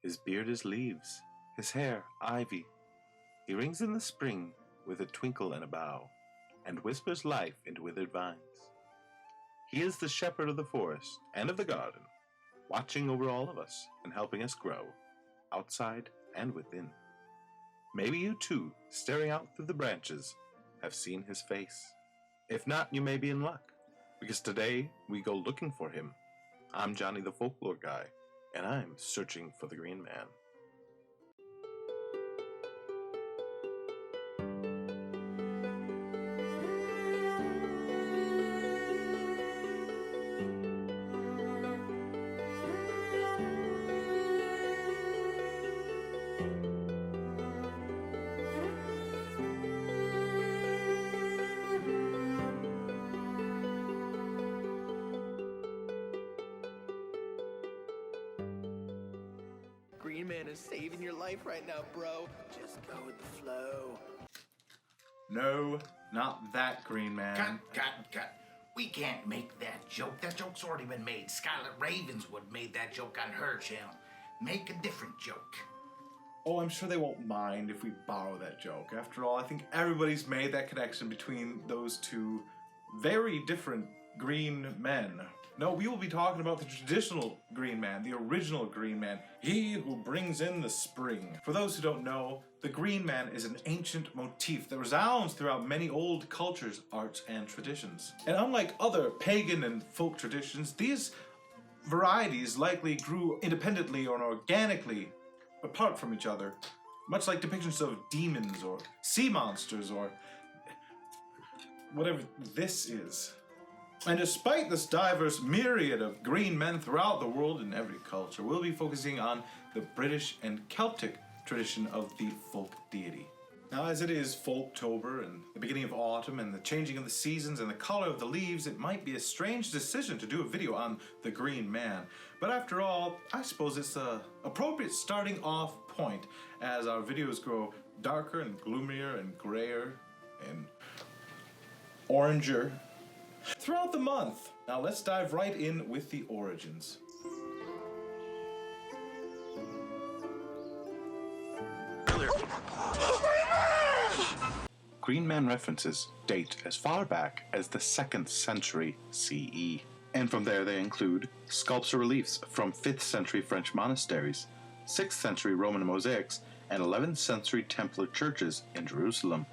His beard is leaves, his hair ivy. He rings in the spring with a twinkle and a bow, and whispers life into withered vines. He is the shepherd of the forest and of the garden, watching over all of us and helping us grow, outside and within. Maybe you too, staring out through the branches, have seen his face. If not, you may be in luck, because today we go looking for him. I'm Johnny the Folklore Guy, and I'm searching for the Green Man. Green Man is saving your life right now, bro. Just go with the flow. No, not that Green Man. Cut. We can't make that joke. That joke's already been made. Scarlet Ravenswood made that joke on her channel. Make a different joke. Oh, I'm sure they won't mind if we borrow that joke. After all, I think everybody's made that connection between those two very different green men. No, we will be talking about the traditional Green Man, the original Green Man, he who brings in the spring. For those who don't know, the Green Man is an ancient motif that resounds throughout many old cultures, arts, and traditions. And unlike other pagan and folk traditions, these varieties likely grew independently or organically apart from each other, much like depictions of demons or sea monsters or whatever this is. And despite this diverse myriad of green men throughout the world in every culture, we'll be focusing on the British and Celtic tradition of the folk deity. Now, as it is Folktober and the beginning of autumn and the changing of the seasons and the color of the leaves, it might be a strange decision to do a video on the Green Man. But after all, I suppose it's an appropriate starting off point as our videos grow darker and gloomier and grayer and oranger throughout the month. Now let's dive right in with the origins. Green Man references date as far back as the 2nd century CE, and from there they include sculpture reliefs from 5th century French monasteries, 6th century Roman mosaics, and 11th century Templar churches in Jerusalem.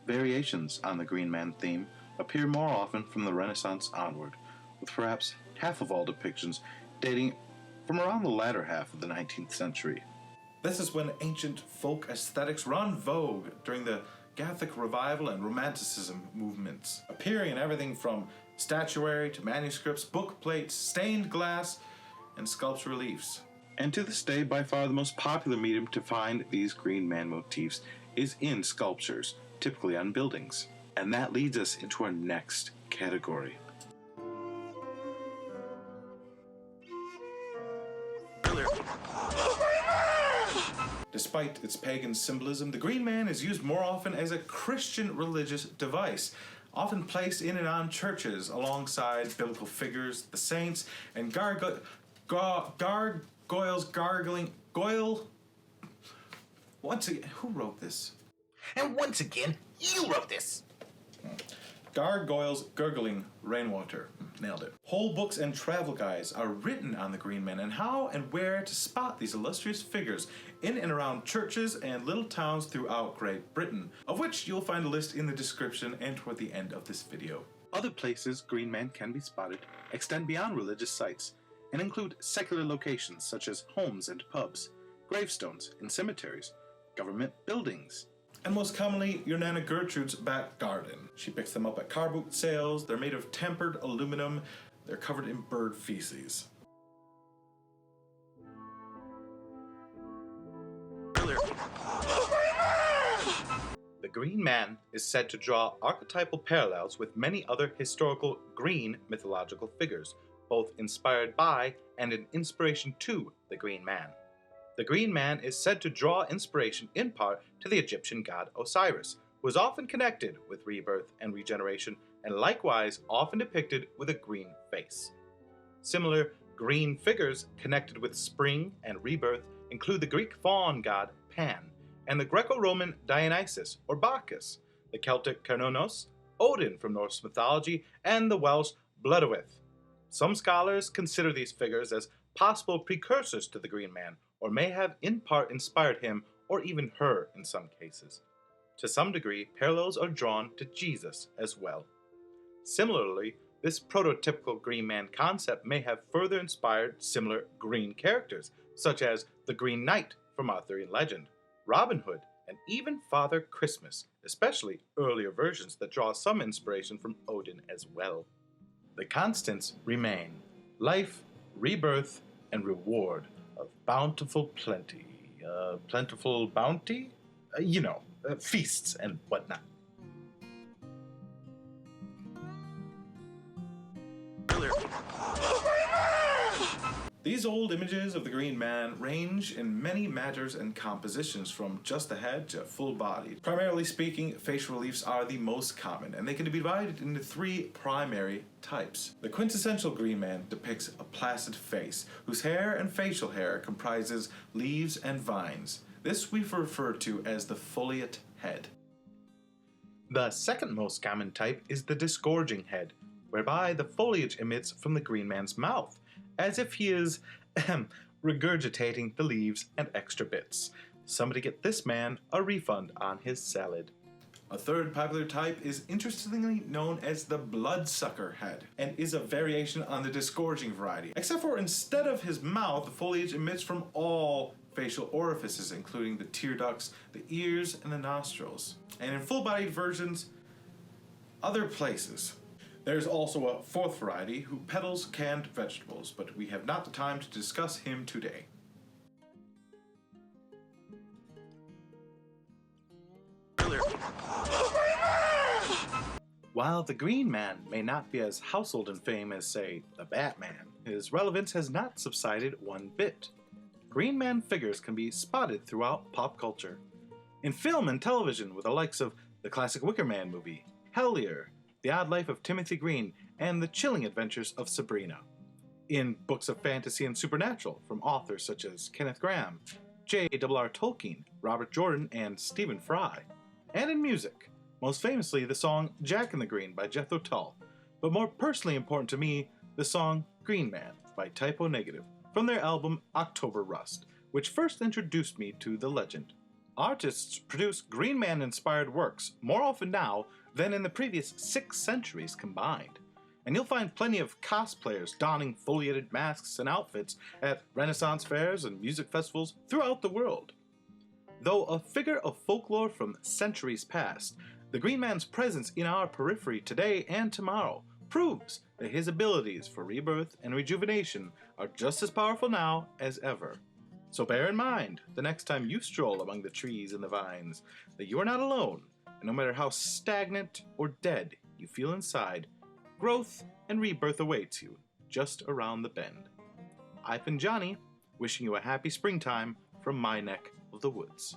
Variations on the Green Man theme appear more often from the Renaissance onward, with perhaps half of all depictions dating from around the latter half of the 19th century. This is when ancient folk aesthetics were on vogue during the Gothic revival and Romanticism movements, appearing in everything from statuary to manuscripts, book plates, stained glass, and sculpture reliefs. And to this day, by far the most popular medium to find these Green Man motifs is in sculptures, typically on buildings. And that leads us into our next category. Despite its pagan symbolism, the Green Man is used more often as a Christian religious device, often placed in and on churches alongside biblical figures, the saints, and gargoyles gargling. Once again, who wrote this? And once again, you wrote this. Gargoyles gurgling rainwater. Nailed it. Whole books and travel guides are written on the Green Men and how and where to spot these illustrious figures in and around churches and little towns throughout Great Britain, of which you'll find a list in the description and toward the end of this video. Other places Green Man can be spotted extend beyond religious sites and include secular locations such as homes and pubs, gravestones and cemeteries, government buildings, and most commonly, your Nana Gertrude's back garden. She picks them up at car boot sales. They're made of tempered aluminum. They're covered in bird feces. The Green Man is said to draw archetypal parallels with many other historical green mythological figures, both inspired by and an inspiration to the Green Man. The Green Man is said to draw inspiration in part to the Egyptian god Osiris, who is often connected with rebirth and regeneration, and likewise often depicted with a green face. Similar Green figures connected with spring and rebirth include the Greek faun god Pan, and the Greco-Roman Dionysus or Bacchus, the Celtic Cernunnos, Odin from Norse mythology, and the Welsh Blodeuwedd. Some scholars consider these figures as possible precursors to the Green Man, or may have in part inspired him or even her in some cases. To some degree, parallels are drawn to Jesus as well. Similarly, this prototypical Green Man concept may have further inspired similar green characters, such as the Green Knight from Arthurian legend, Robin Hood, and even Father Christmas, especially earlier versions that draw some inspiration from Odin as well. The constants remain life, rebirth, and reward of bountiful plenty. Plentiful bounty? Feasts and whatnot. These old images of the Green Man range in many matters and compositions, from just the head to full body. Primarily speaking, facial reliefs are the most common, and they can be divided into three primary types. The quintessential Green Man depicts a placid face, whose hair and facial hair comprises leaves and vines. This we refer to as the foliate head. The second most common type is the disgorging head, whereby the foliage emits from the Green Man's mouth, as if he is regurgitating the leaves and extra bits. Somebody get this man a refund on his salad. A third popular type is interestingly known as the bloodsucker head, and is a variation on the disgorging variety, except for instead of his mouth, the foliage emits from all facial orifices, including the tear ducts, the ears, and the nostrils. And in full-bodied versions, other places. There's also a fourth variety who peddles canned vegetables, but we have not the time to discuss him today. While the Green Man may not be as household in fame as, say, the Batman, his relevance has not subsided one bit. Green Man figures can be spotted throughout pop culture. In film and television with the likes of the classic Wicker Man movie, Hellier, The Odd Life of Timothy Green, and The Chilling Adventures of Sabrina. In books of fantasy and supernatural from authors such as Kenneth Grahame, J.R.R. Tolkien, Robert Jordan, and Stephen Fry. And in music, most famously the song Jack in the Green by Jethro Tull, but more personally important to me, the song Green Man by Typo Negative from their album October Rust, which first introduced me to the legend. Artists produce Green Man-inspired works more often now than in the previous 6 centuries combined. And you'll find plenty of cosplayers donning foliated masks and outfits at Renaissance fairs and music festivals throughout the world. Though a figure of folklore from centuries past, the Green Man's presence in our periphery today and tomorrow proves that his abilities for rebirth and rejuvenation are just as powerful now as ever. So bear in mind, the next time you stroll among the trees and the vines, that you are not alone, and no matter how stagnant or dead you feel inside, growth and rebirth awaits you just around the bend. I've been Johnny, wishing you a happy springtime from my neck of the woods.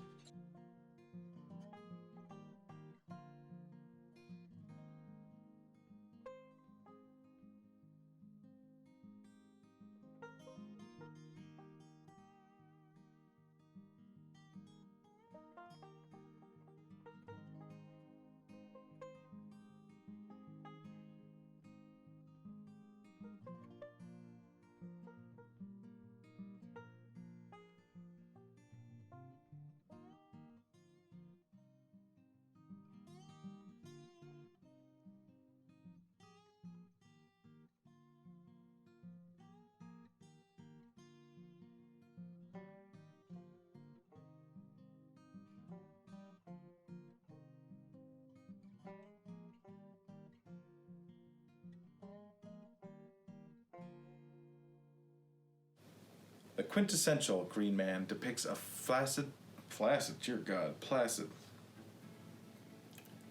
The quintessential Green Man depicts a placid.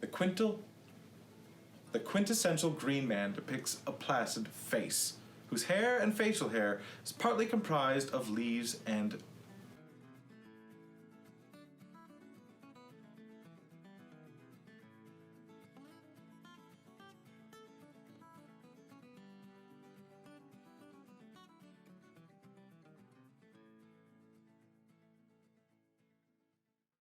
The quintessential Green Man depicts a placid face, whose hair and facial hair is partly comprised of leaves and